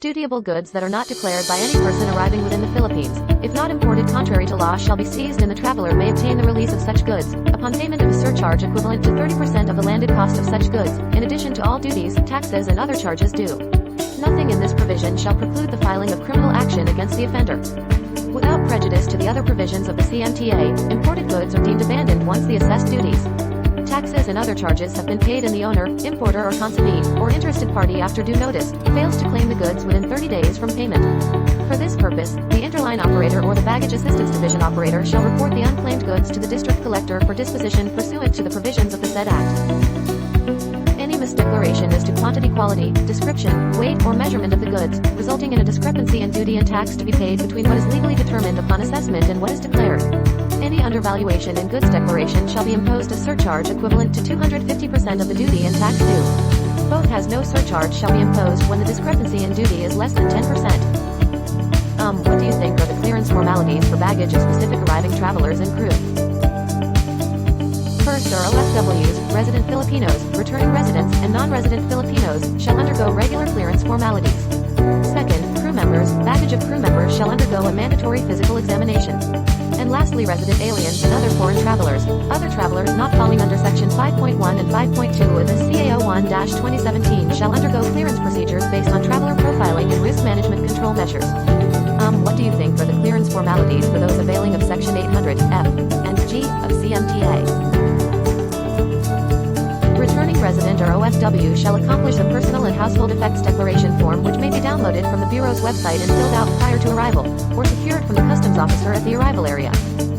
Dutiable goods that are not declared by any person arriving within the Philippines, if not imported contrary to law, shall be seized, and the traveler may obtain the release of such goods, upon payment of a surcharge equivalent to 30% of the landed cost of such goods, in addition to all duties, taxes and other charges due. Nothing in this provision shall preclude the filing of criminal action against the offender. Without prejudice to the other provisions of the CMTA, imported goods are deemed abandoned once the assessed duties, taxes and other charges have been paid, and the owner, importer or consignee, or interested party after due notice, fails to claim the goods within 30 days from payment. For this purpose, the interline operator or the baggage assistance division operator shall report the unclaimed goods to the district collector for disposition pursuant to the provisions of the said Act. Any misdeclaration as to quantity, quality, description, weight, or measurement of the goods, resulting in a discrepancy in duty and tax to be paid between what is legally determined upon assessment and what is declared. Any undervaluation in goods declaration shall be imposed a surcharge equivalent to 250% of the duty and tax due. Both has no surcharge shall be imposed when the discrepancy in duty is less than 10%. What do you think are the clearance formalities for baggage of specific arriving travelers and crew? First are OFWs, resident Filipinos, returning residents, and non-resident Filipinos, shall undergo regular clearance formalities. Second, crew members, baggage of crew members shall undergo a mandatory physical examination. And lastly, resident aliens and other foreign travelers, other travelers not falling under Section 5.1 and 5.2 of the CAO 1-2017 shall undergo clearance procedures based on traveler profiling and risk management control measures. What do you think are the clearance formalities for those availing of Section 800 F and G of CMTA? Returning resident or OFW shall accomplish a personal and household effects declaration form, which may be downloaded from the Bureau's website and filled out prior to arrival, or secured from the customs officer at the arrival area.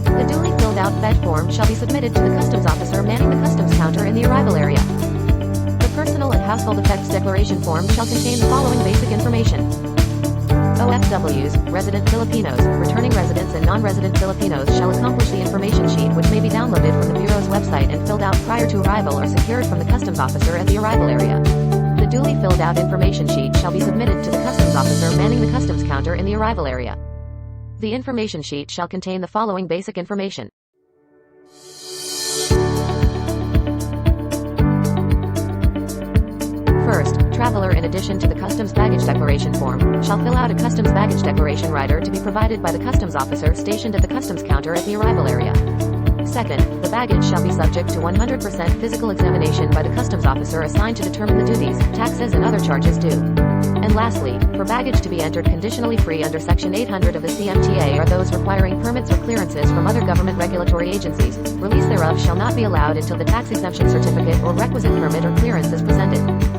The duly filled out FED form shall be submitted to the customs officer manning the customs counter in the arrival area. The personal and household effects declaration form shall contain the following basic information. OFWs, resident Filipinos, returning residents and non-resident Filipinos shall accomplish the information sheet, which may be downloaded from the Bureau's website and filled out prior to arrival or secured from the customs officer at the arrival area. The duly filled out information sheet shall be submitted to the customs officer manning the customs counter in the arrival area. The information sheet shall contain the following basic information. First, traveler, in addition to the customs baggage declaration form, shall fill out a customs baggage declaration rider to be provided by the customs officer stationed at the customs counter at the arrival area. Second, the baggage shall be subject to 100% physical examination by the customs officer assigned to determine the duties, taxes and other charges due. And lastly, for baggage to be entered conditionally free under Section 800 of the CMTA are those requiring permits or clearances from other government regulatory agencies. Release thereof shall not be allowed until the tax exemption certificate or requisite permit or clearance is presented.